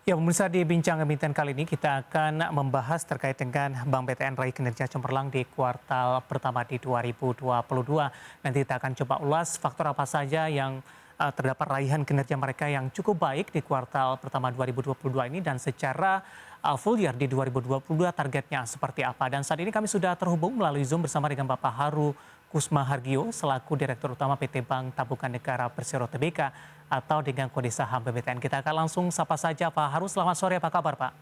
Ya, pemirsa, di Bincang Emiten kali ini kita akan membahas terkait dengan Bank BTN raih kinerja cemerlang di kuartal pertama di 2022. Nanti kita akan coba ulas faktor apa saja yang terdapat raihan kinerja mereka yang cukup baik di kuartal pertama 2022 ini dan secara full year di 2022 targetnya seperti apa. Dan saat ini kami sudah terhubung melalui Zoom bersama dengan Bapak Haru Kusma Hargio selaku Direktur Utama PT Bank Tabungan Negara Persero Tbk atau dengan kode saham BBTN. Kita akan langsung sapa saja Pak Haru. Selamat sore, apa kabar Pak?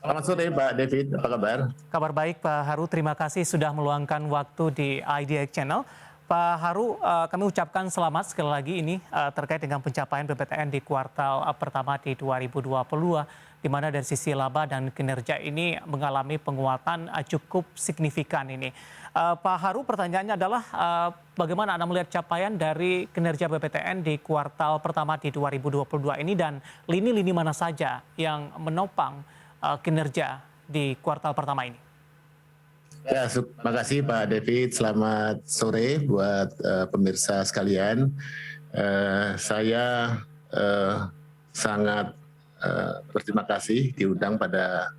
Selamat sore Pak David, apa kabar? Kabar baik Pak Haru, terima kasih sudah meluangkan waktu di IDX Channel. Pak Haru, kami ucapkan selamat sekali lagi ini terkait dengan pencapaian BBTN di kuartal pertama di 2022, di mana dari sisi laba dan kinerja ini mengalami penguatan cukup signifikan ini. Pak Haru, pertanyaannya adalah bagaimana Anda melihat capaian dari kinerja BBTN di kuartal pertama di 2022 ini dan lini-lini mana saja yang menopang kinerja di kuartal pertama ini? Ya, terima kasih Pak David. Selamat sore buat pemirsa sekalian. Saya sangat berterima kasih diundang pada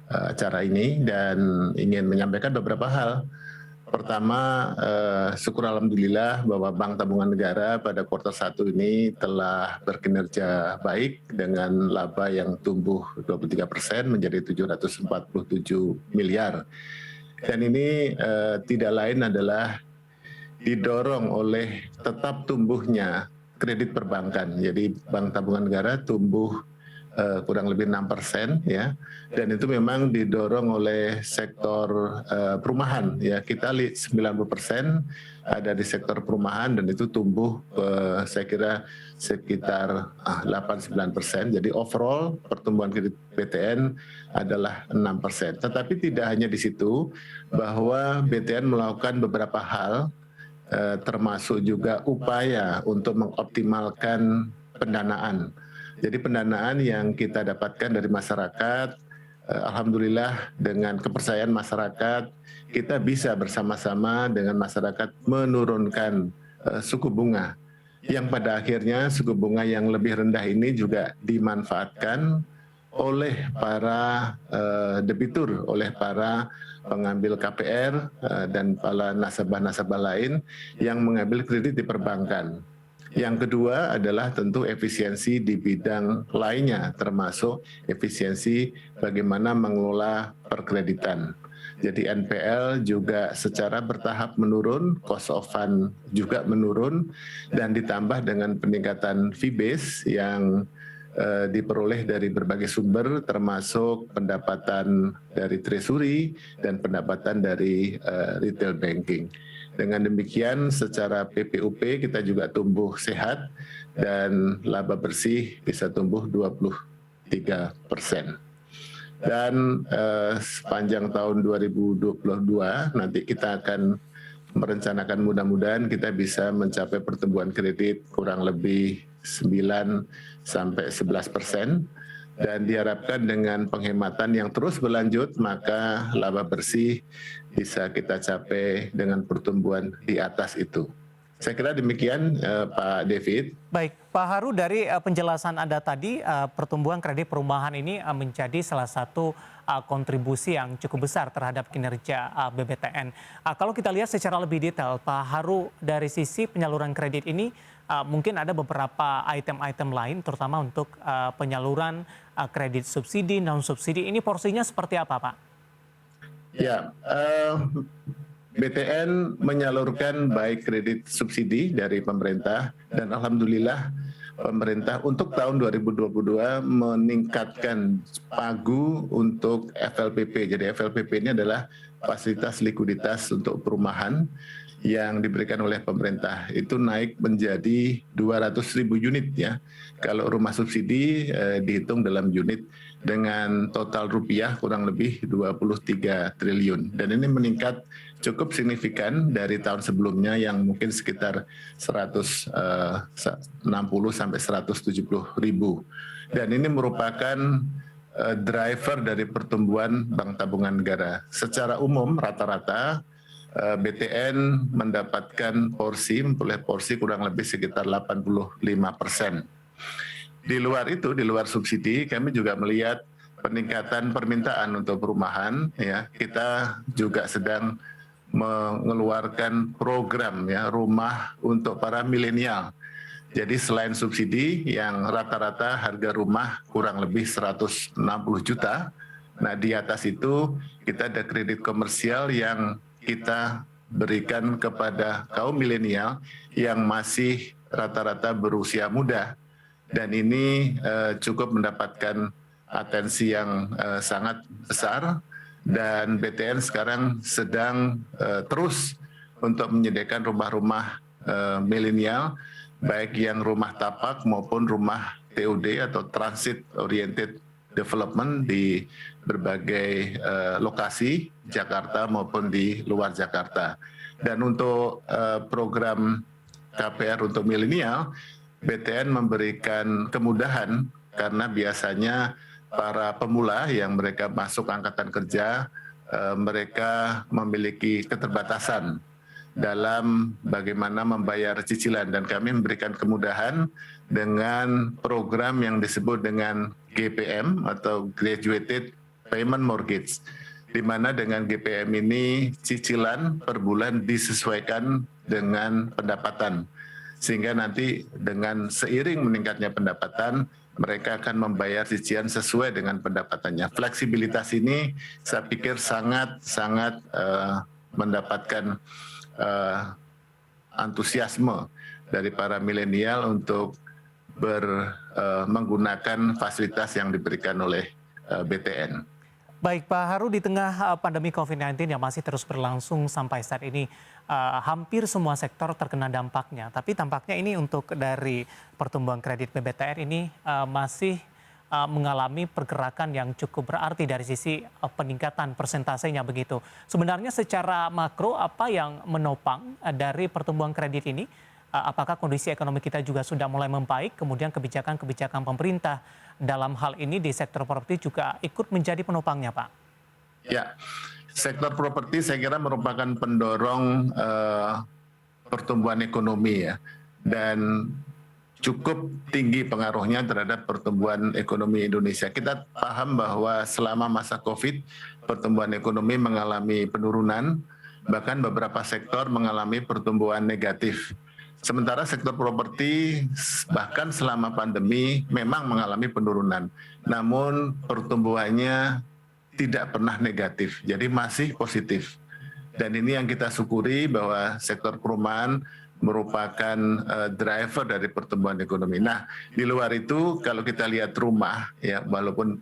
acara ini dan ingin menyampaikan beberapa hal. Pertama, syukur alhamdulillah bahwa Bank Tabungan Negara pada kuartal 1 ini telah berkinerja baik dengan laba yang tumbuh 23% menjadi 747 miliar. Dan ini tidak lain adalah didorong oleh tetap tumbuhnya kredit perbankan. Jadi Bank Tabungan Negara tumbuh kurang lebih 6% ya, dan itu memang didorong oleh sektor perumahan ya. Kita lihat 90% ada di sektor perumahan dan itu tumbuh saya kira sekitar 8-9%. Jadi overall pertumbuhan kredit BTN adalah 6%. Tetapi tidak hanya di situ, bahwa BTN melakukan beberapa hal termasuk juga upaya untuk mengoptimalkan pendanaan. Jadi pendanaan yang kita dapatkan dari masyarakat, alhamdulillah dengan kepercayaan masyarakat, kita bisa bersama-sama dengan masyarakat menurunkan suku bunga. Yang pada akhirnya suku bunga yang lebih rendah ini juga dimanfaatkan oleh para debitur, oleh para pengambil KPR dan para nasabah-nasabah lain yang mengambil kredit di perbankan. Yang kedua adalah tentu efisiensi di bidang lainnya, termasuk efisiensi bagaimana mengelola perkreditan. Jadi NPL juga secara bertahap menurun, cost of fund juga menurun, dan ditambah dengan peningkatan fee base yang diperoleh dari berbagai sumber, termasuk pendapatan dari treasury dan pendapatan dari retail banking. Dengan demikian secara PPUP kita juga tumbuh sehat dan laba bersih bisa tumbuh 23%. Dan sepanjang tahun 2022 nanti kita akan merencanakan mudah-mudahan kita bisa mencapai pertumbuhan kredit kurang lebih 9-11%. Dan diharapkan dengan penghematan yang terus berlanjut, maka laba bersih bisa kita capai dengan pertumbuhan di atas itu. Saya kira demikian Pak David. Baik, Pak Haru, dari penjelasan Anda tadi, pertumbuhan kredit perumahan ini menjadi salah satu kontribusi yang cukup besar terhadap kinerja BBTN. Kalau kita lihat secara lebih detail, Pak Haru, dari sisi penyaluran kredit ini mungkin ada beberapa item-item lain, terutama untuk penyaluran kredit subsidi, non-subsidi. Ini porsinya seperti apa, Pak? Ya, BTN menyalurkan baik kredit subsidi dari pemerintah dan alhamdulillah pemerintah untuk tahun 2022 meningkatkan pagu untuk FLPP. Jadi FLPP ini adalah fasilitas likuiditas untuk perumahan yang diberikan oleh pemerintah. Itu naik menjadi 200.000 unit ya. Kalau rumah subsidi dihitung dalam unit dengan total rupiah kurang lebih 23 triliun. Dan ini meningkat cukup signifikan dari tahun sebelumnya yang mungkin sekitar 160 sampai 170 ribu. Dan ini merupakan driver dari pertumbuhan Bank Tabungan Negara. Secara umum rata-rata BTN mendapatkan porsi, memperoleh porsi kurang lebih sekitar 85%. di luar itu, di luar subsidi, kami juga melihat peningkatan permintaan untuk perumahan. Ya, kita juga sedang mengeluarkan program ya rumah untuk para milenial. Jadi selain subsidi yang rata-rata harga rumah kurang lebih 160 juta, nah di atas itu kita ada kredit komersial yang kita berikan kepada kaum milenial yang masih rata-rata berusia muda. Dan ini cukup mendapatkan atensi yang sangat besar, dan BTN sekarang sedang terus untuk menyediakan rumah-rumah milenial, baik yang rumah tapak maupun rumah TOD atau Transit Oriented Development di berbagai lokasi Jakarta maupun di luar Jakarta. Dan untuk program KPR untuk milenial, BTN memberikan kemudahan karena biasanya para pemula yang mereka masuk angkatan kerja, mereka memiliki keterbatasan dalam bagaimana membayar cicilan, dan kami memberikan kemudahan dengan program yang disebut dengan GPM atau Graduated Payment Mortgage, di mana dengan GPM ini cicilan per bulan disesuaikan dengan pendapatan, sehingga nanti dengan seiring meningkatnya pendapatan mereka akan membayar cicilan sesuai dengan pendapatannya. Fleksibilitas ini saya pikir sangat mendapatkan antusiasme dari para milenial untuk menggunakan fasilitas yang diberikan oleh BTN. Baik Pak Haru, di tengah pandemi COVID-19 yang masih terus berlangsung sampai saat ini, hampir semua sektor terkena dampaknya. Tapi tampaknya ini untuk dari pertumbuhan kredit BBTR ini masih mengalami pergerakan yang cukup berarti dari sisi peningkatan persentasenya begitu. Sebenarnya secara makro apa yang menopang dari pertumbuhan kredit ini? Apakah kondisi ekonomi kita juga sudah mulai membaik, kemudian kebijakan-kebijakan pemerintah dalam hal ini di sektor properti juga ikut menjadi penopangnya, Pak? Ya, sektor properti saya kira merupakan pendorong pertumbuhan ekonomi ya, dan cukup tinggi pengaruhnya terhadap pertumbuhan ekonomi Indonesia. Kita paham bahwa selama masa COVID, pertumbuhan ekonomi mengalami penurunan, bahkan beberapa sektor mengalami pertumbuhan negatif. Sementara sektor properti bahkan selama pandemi memang mengalami penurunan, namun pertumbuhannya tidak pernah negatif, jadi masih positif. Dan ini yang kita syukuri bahwa sektor perumahan merupakan driver dari pertumbuhan ekonomi. Nah, di luar itu kalau kita lihat rumah, ya walaupun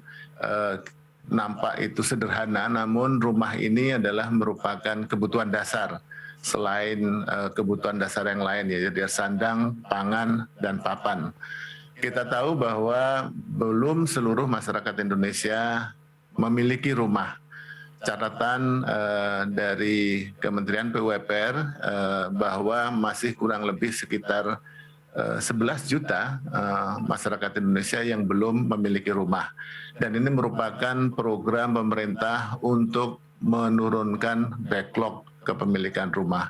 nampak itu sederhana, namun rumah ini adalah merupakan kebutuhan dasar selain kebutuhan dasar yang lain, ya, jadi sandang, pangan, dan papan. Kita tahu bahwa belum seluruh masyarakat Indonesia memiliki rumah. Catatan dari Kementerian PUPR bahwa masih kurang lebih sekitar 11 juta masyarakat Indonesia yang belum memiliki rumah. Dan ini merupakan program pemerintah untuk menurunkan backlog kepemilikan rumah.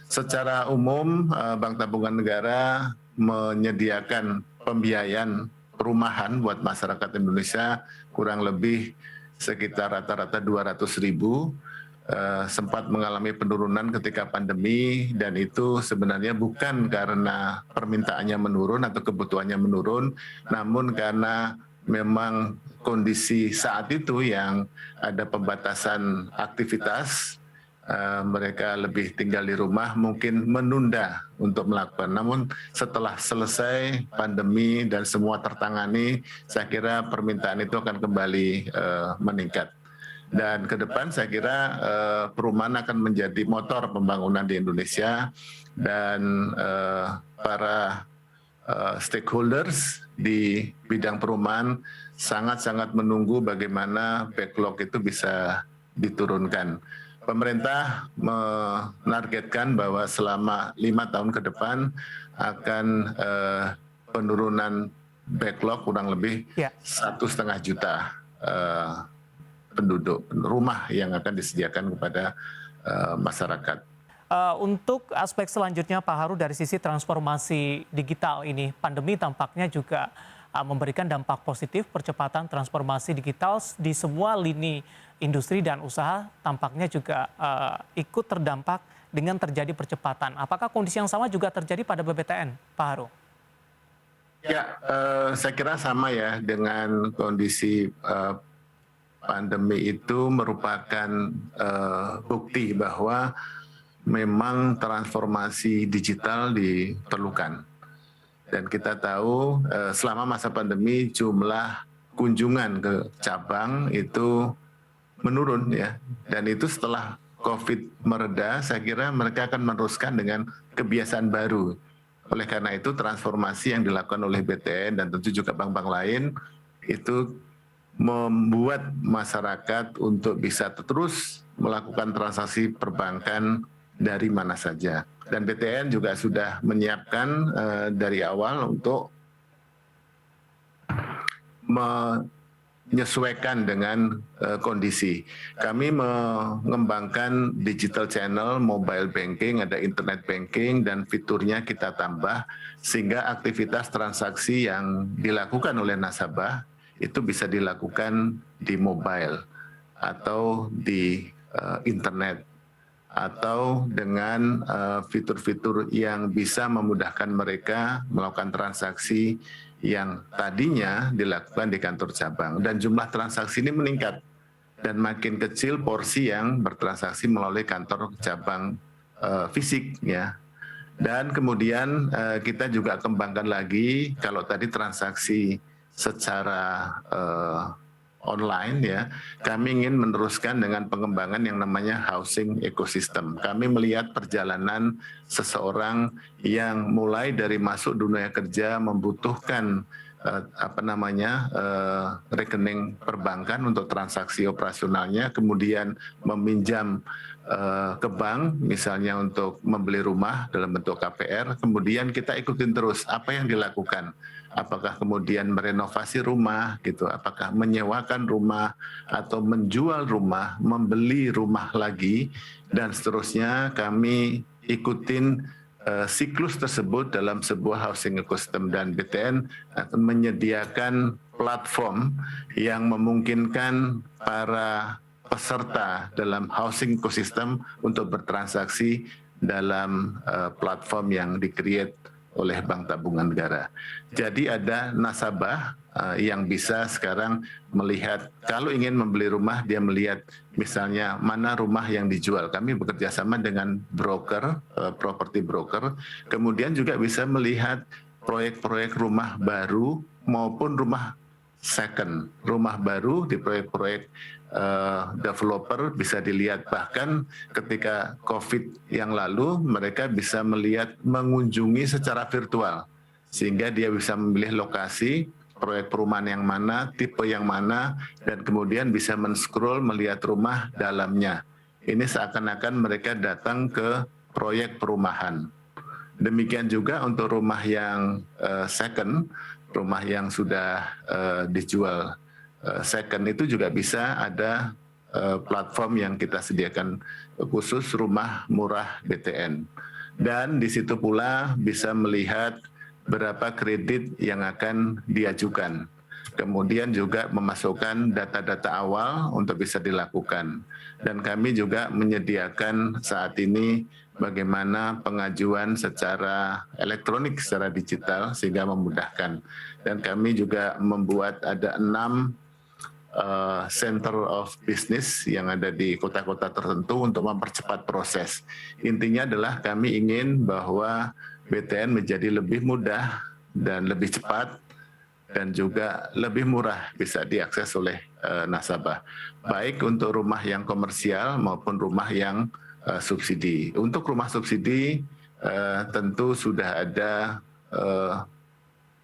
Secara umum, Bank Tabungan Negara menyediakan pembiayaan perumahan buat masyarakat Indonesia kurang lebih sekitar rata-rata 200.000, sempat mengalami penurunan ketika pandemi, dan itu sebenarnya bukan karena permintaannya menurun atau kebutuhannya menurun, namun karena memang kondisi saat itu yang ada pembatasan aktivitas, mereka lebih tinggal di rumah, mungkin menunda untuk melakukan. Namun setelah selesai pandemi dan semua tertangani, saya kira permintaan itu akan kembali meningkat. Dan ke depan saya kira perumahan akan menjadi motor pembangunan di Indonesia, dan para stakeholders di bidang perumahan sangat-sangat menunggu bagaimana backlog itu bisa diturunkan. Pemerintah menargetkan bahwa selama 5 tahun ke depan akan penurunan backlog kurang lebih 1,5 juta penduduk rumah yang akan disediakan kepada masyarakat. Untuk aspek selanjutnya Pak Haru, dari sisi transformasi digital ini, pandemi tampaknya juga memberikan dampak positif percepatan transformasi digital di semua lini industri dan usaha tampaknya juga ikut terdampak dengan terjadi percepatan. Apakah kondisi yang sama juga terjadi pada BBTN, Pak Haru? Ya, saya kira sama ya dengan kondisi pandemi itu merupakan bukti bahwa memang transformasi digital diperlukan. Dan kita tahu selama masa pandemi jumlah kunjungan ke cabang itu menurun ya. Dan itu setelah COVID mereda, saya kira mereka akan meneruskan dengan kebiasaan baru. Oleh karena itu transformasi yang dilakukan oleh BTN dan tentu juga bank-bank lain itu membuat masyarakat untuk bisa terus melakukan transaksi perbankan dari mana saja. Dan BTN juga sudah menyiapkan dari awal untuk menyesuaikan dengan kondisi. Kami mengembangkan digital channel, mobile banking, ada internet banking, dan fiturnya kita tambah sehingga aktivitas transaksi yang dilakukan oleh nasabah itu bisa dilakukan di mobile atau di internet atau dengan fitur-fitur yang bisa memudahkan mereka melakukan transaksi yang tadinya dilakukan di kantor cabang, dan jumlah transaksi ini meningkat dan makin kecil porsi yang bertransaksi melalui kantor cabang fisik ya. Dan kemudian kita juga kembangkan lagi, kalau tadi transaksi secara online ya, kami ingin meneruskan dengan pengembangan yang namanya housing ecosystem. Kami melihat perjalanan seseorang yang mulai dari masuk dunia kerja membutuhkan rekening perbankan untuk transaksi operasionalnya, kemudian meminjam ke bank misalnya untuk membeli rumah dalam bentuk KPR, kemudian kita ikutin terus apa yang dilakukan. Apakah kemudian merenovasi rumah gitu, apakah menyewakan rumah atau menjual rumah, membeli rumah lagi, dan seterusnya. Kami ikutin siklus tersebut dalam sebuah housing ecosystem, dan BTN akan menyediakan platform yang memungkinkan para peserta dalam housing ecosystem untuk bertransaksi dalam platform yang di-create oleh Bank Tabungan Negara. Jadi ada nasabah yang bisa sekarang melihat, kalau ingin membeli rumah, dia melihat misalnya mana rumah yang dijual. Kami bekerja sama dengan broker, property broker, kemudian juga bisa melihat proyek-proyek rumah baru maupun rumah second. Rumah baru di proyek-proyek developer bisa dilihat, bahkan ketika COVID yang lalu mereka bisa melihat, mengunjungi secara virtual sehingga dia bisa memilih lokasi proyek perumahan yang mana, tipe yang mana, dan kemudian bisa men-scroll melihat rumah dalamnya. Ini seakan-akan mereka datang ke proyek perumahan. Demikian juga untuk rumah yang second, rumah yang sudah dijual second, itu juga bisa ada platform yang kita sediakan khusus rumah murah BTN. Dan di situ pula bisa melihat berapa kredit yang akan diajukan. Kemudian juga memasukkan data-data awal untuk bisa dilakukan. Dan kami juga menyediakan saat ini bagaimana pengajuan secara elektronik, secara digital, sehingga memudahkan. Dan kami juga membuat ada 6 center of business yang ada di kota-kota tertentu untuk mempercepat proses. Intinya adalah kami ingin bahwa BTN menjadi lebih mudah dan lebih cepat dan juga lebih murah bisa diakses oleh nasabah, baik untuk rumah yang komersial maupun rumah yang subsidi. Untuk rumah subsidi tentu sudah ada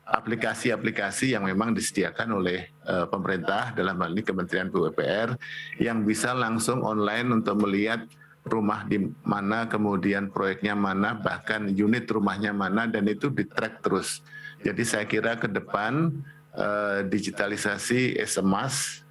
aplikasi-aplikasi yang memang disediakan oleh pemerintah, dalam hal ini Kementerian PUPR, yang bisa langsung online untuk melihat rumah di mana, kemudian proyeknya mana, bahkan unit rumahnya mana, dan itu di-track terus. Jadi saya kira ke depan digitalisasi is a must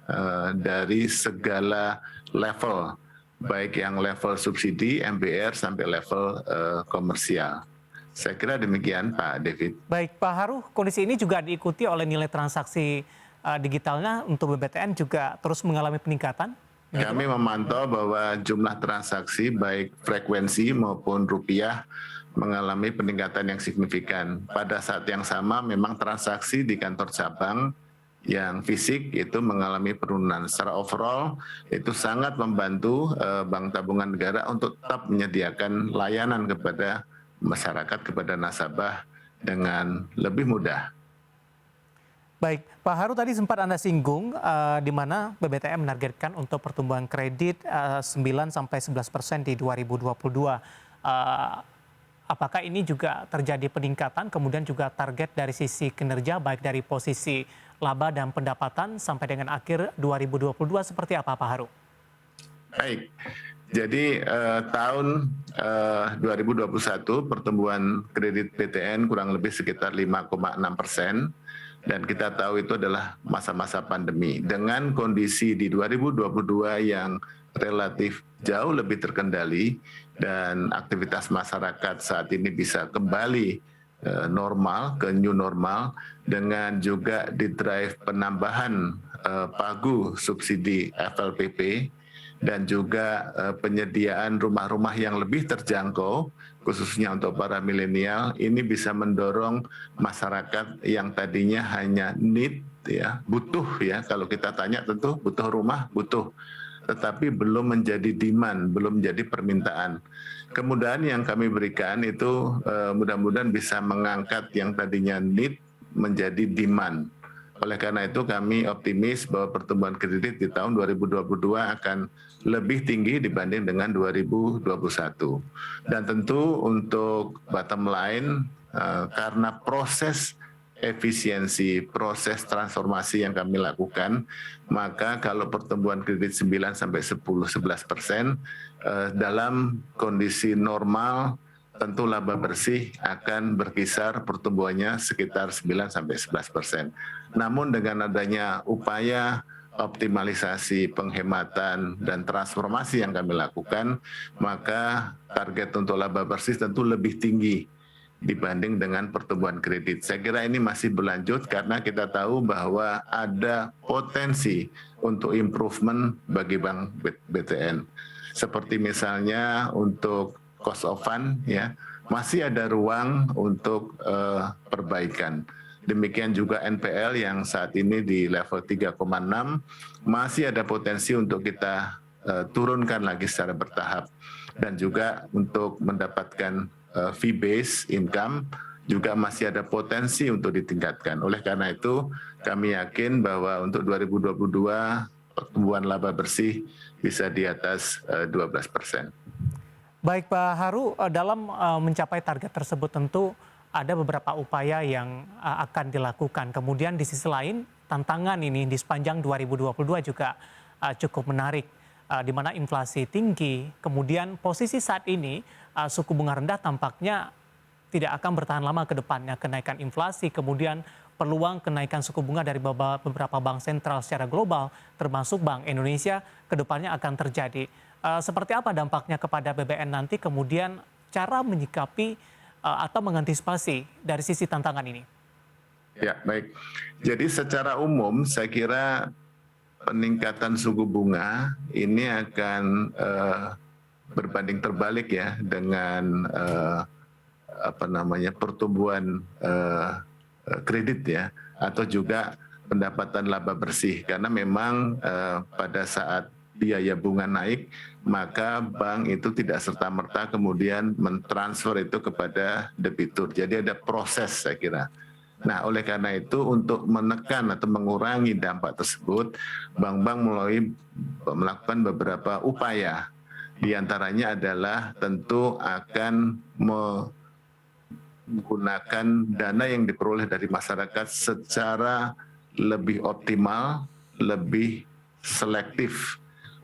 dari segala level, baik yang level subsidi, MBR, sampai level komersial. Saya kira demikian Pak David. Baik, Pak Haru, kondisi ini juga diikuti oleh nilai transaksi digitalnya untuk BBTN juga terus mengalami peningkatan? Begitu, Kami Pak? memantau bahwa jumlah transaksi baik frekuensi maupun rupiah mengalami peningkatan yang signifikan. Pada saat yang sama memang transaksi di kantor cabang yang fisik itu mengalami penurunan. Secara overall itu sangat membantu Bank Tabungan Negara untuk tetap menyediakan layanan kepada masyarakat, kepada nasabah dengan lebih mudah. Baik, Pak Haru tadi sempat Anda singgung di mana BBTN menargetkan untuk pertumbuhan kredit 9-11% di 2022. Apakah ini juga terjadi peningkatan, kemudian juga target dari sisi kinerja baik dari posisi laba dan pendapatan sampai dengan akhir 2022 seperti apa Pak Haru? Baik, jadi tahun 2021 pertumbuhan kredit BTN kurang lebih sekitar 5,6%. Dan kita tahu itu adalah masa-masa pandemi. Dengan kondisi di 2022 yang relatif jauh lebih terkendali dan aktivitas masyarakat saat ini bisa kembali normal, ke new normal, dengan juga didrive penambahan pagu subsidi FLPP, dan juga penyediaan rumah-rumah yang lebih terjangkau, khususnya untuk para milenial, ini bisa mendorong masyarakat yang tadinya hanya need, ya, butuh ya, kalau kita tanya tentu butuh rumah, butuh, tetapi belum menjadi demand, belum menjadi permintaan. Kemudahan yang kami berikan itu mudah-mudahan bisa mengangkat yang tadinya need menjadi demand. Oleh karena itu kami optimis bahwa pertumbuhan kredit di tahun 2022 akan lebih tinggi dibanding dengan 2021. Dan tentu untuk bottom line, karena proses efisiensi, proses transformasi yang kami lakukan, maka kalau pertumbuhan kredit 9-10-11%, dalam kondisi normal, tentu laba bersih akan berkisar pertumbuhannya sekitar 9-11%. Namun dengan adanya upaya optimalisasi, penghematan, dan transformasi yang kami lakukan, maka target untuk laba bersih tentu lebih tinggi dibanding dengan pertumbuhan kredit. Saya kira ini masih berlanjut karena kita tahu bahwa ada potensi untuk improvement bagi Bank BTN. Seperti misalnya untuk cost of fund, ya, masih ada ruang untuk perbaikan. Demikian juga NPL yang saat ini di level 3,6, masih ada potensi untuk kita turunkan lagi secara bertahap. Dan juga untuk mendapatkan fee base income juga masih ada potensi untuk ditingkatkan. Oleh karena itu kami yakin bahwa untuk 2022 pertumbuhan laba bersih bisa di atas 12%. Baik Pak Haru, dalam mencapai target tersebut tentu ada beberapa upaya yang akan dilakukan. Kemudian di sisi lain tantangan ini di sepanjang 2022 juga cukup menarik, di mana inflasi tinggi, kemudian posisi saat ini suku bunga rendah tampaknya tidak akan bertahan lama ke depannya. Kenaikan inflasi, kemudian peluang kenaikan suku bunga dari beberapa bank sentral secara global, termasuk Bank Indonesia, ke depannya akan terjadi. Seperti apa dampaknya kepada BBN nanti, kemudian cara menyikapi atau mengantisipasi dari sisi tantangan ini? Ya, baik. Jadi secara umum saya kira peningkatan suku bunga ini akan berbanding terbalik ya dengan pertumbuhan kredit ya, atau juga pendapatan laba bersih, karena memang pada saat biaya bunga naik, maka bank itu tidak serta-merta kemudian mentransfer itu kepada debitur. Jadi ada proses saya kira. Nah, oleh karena itu untuk menekan atau mengurangi dampak tersebut, bank-bank mulai melakukan beberapa upaya. Di antaranya adalah tentu akan menggunakan dana yang diperoleh dari masyarakat secara lebih optimal, lebih selektif,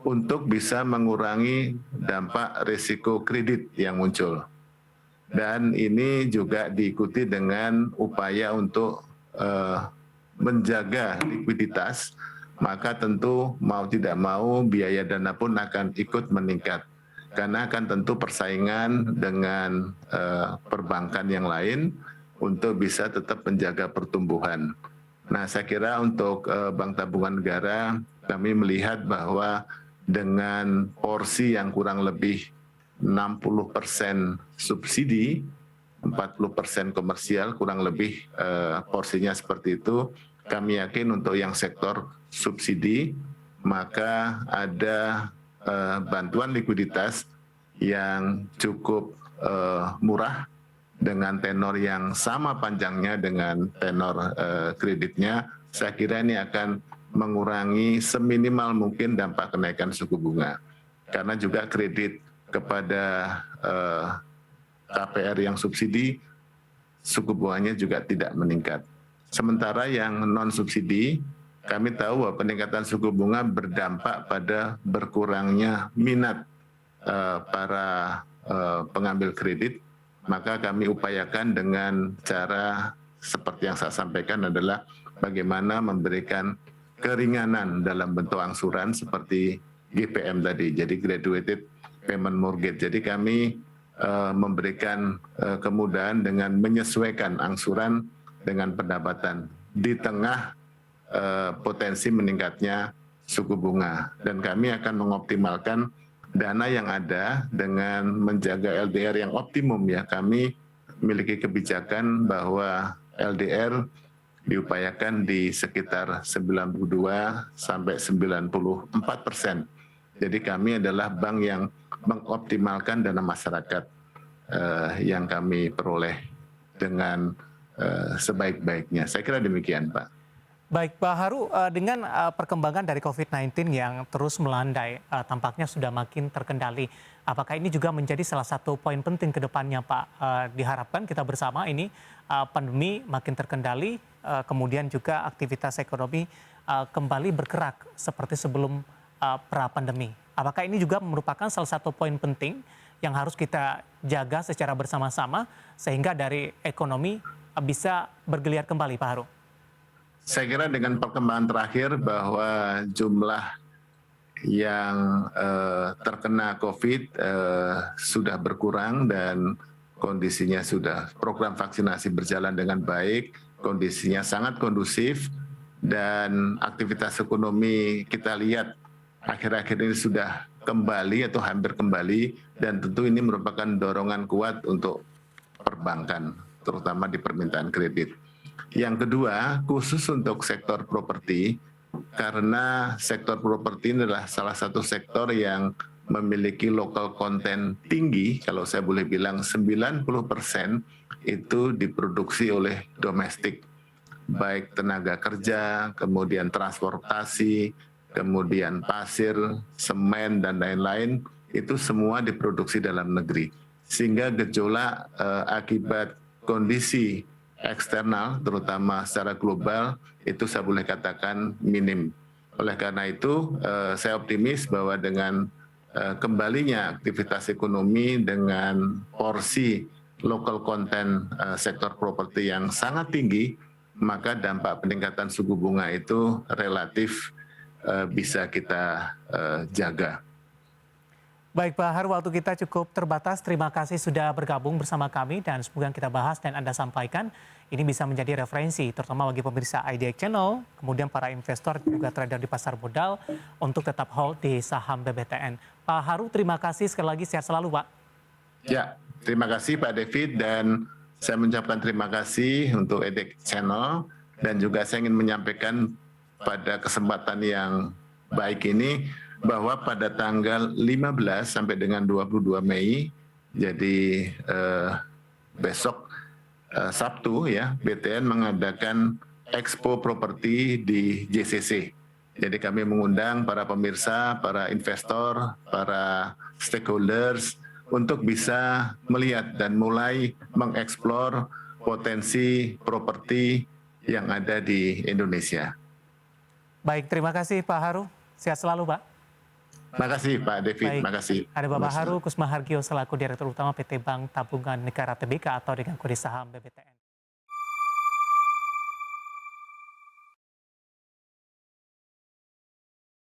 untuk bisa mengurangi dampak risiko kredit yang muncul. Dan ini juga diikuti dengan upaya untuk menjaga likuiditas, maka tentu mau tidak mau biaya dana pun akan ikut meningkat. karena akan tentu persaingan dengan perbankan yang lain untuk bisa tetap menjaga pertumbuhan. Nah, saya kira untuk Bank Tabungan Negara, kami melihat bahwa dengan porsi yang kurang lebih 60% subsidi, 40% komersial, kurang lebih porsinya seperti itu. Kami yakin untuk yang sektor subsidi, maka ada bantuan likuiditas yang cukup murah dengan tenor yang sama panjangnya dengan tenor kreditnya. Saya kira ini akan mengurangi seminimal mungkin dampak kenaikan suku bunga. Karena juga kredit kepada KPR yang subsidi, suku bunganya juga tidak meningkat. Sementara yang non-subsidi, kami tahu bahwa peningkatan suku bunga berdampak pada berkurangnya minat para pengambil kredit, maka kami upayakan dengan cara seperti yang saya sampaikan adalah bagaimana memberikan keringanan dalam bentuk angsuran seperti GPM tadi, jadi Graduated Payment Mortgage. Jadi kami memberikan kemudahan dengan menyesuaikan angsuran dengan pendapatan di tengah potensi meningkatnya suku bunga. Dan kami akan mengoptimalkan dana yang ada dengan menjaga LDR yang optimum ya. Kami memiliki kebijakan bahwa LDR diupayakan di sekitar 92 sampai 94%. Jadi kami adalah bank yang mengoptimalkan dana masyarakat yang kami peroleh dengan sebaik-baiknya. Saya kira demikian, Pak. Baik, Pak Haru, dengan perkembangan dari COVID-19 yang terus melandai, tampaknya sudah makin terkendali. Apakah ini juga menjadi salah satu poin penting ke depannya, Pak? Diharapkan kita bersama ini pandemi makin terkendali, kemudian juga aktivitas ekonomi kembali bergerak seperti sebelum pra-pandemi. Apakah ini juga merupakan salah satu poin penting yang harus kita jaga secara bersama-sama sehingga dari ekonomi bisa bergeliat kembali, Pak Haru? Saya kira dengan perkembangan terakhir bahwa jumlah yang terkena COVID sudah berkurang dan kondisinya sudah, program vaksinasi berjalan dengan baik, kondisinya sangat kondusif dan aktivitas ekonomi kita lihat akhir-akhir ini sudah kembali atau hampir kembali, dan tentu ini merupakan dorongan kuat untuk perbankan, terutama di permintaan kredit. Yang kedua, khusus untuk sektor properti, karena sektor properti adalah salah satu sektor yang memiliki local content tinggi, kalau saya boleh bilang 90% itu diproduksi oleh domestik, baik tenaga kerja, kemudian transportasi, kemudian pasir, semen, dan lain-lain, itu semua diproduksi dalam negeri. Sehingga gejolak akibat kondisi eksternal, terutama secara global, itu saya boleh katakan minim. Oleh karena itu, saya optimis bahwa dengan kembalinya aktivitas ekonomi dengan porsi local content sektor properti yang sangat tinggi, maka dampak peningkatan suku bunga itu relatif bisa kita jaga. Baik Pak Haru, waktu kita cukup terbatas. Terima kasih sudah bergabung bersama kami dan semoga yang kita bahas dan Anda sampaikan ini bisa menjadi referensi terutama bagi pemirsa IDX Channel, kemudian para investor juga trader di pasar modal untuk tetap hold di saham BBTN. Pak Haru, terima kasih sekali lagi, sehat selalu Pak. Ya, terima kasih Pak David, dan saya mengucapkan terima kasih untuk IDX Channel, dan juga saya ingin menyampaikan pada kesempatan yang baik ini bahwa pada tanggal 15 sampai dengan 22 Mei, jadi besok Sabtu ya, BTN mengadakan Expo Properti di JCC. Jadi kami mengundang para pemirsa, para investor, para stakeholders untuk bisa melihat dan mulai mengeksplor potensi properti yang ada di Indonesia. Baik, terima kasih Pak Haru. Sehat selalu Pak. Terima kasih Pak David, terima kasih. Ada Bapak Haru Kusmahargio selaku Direktur Utama PT Bank Tabungan Negara Tbk atau dengan kode saham BBTN.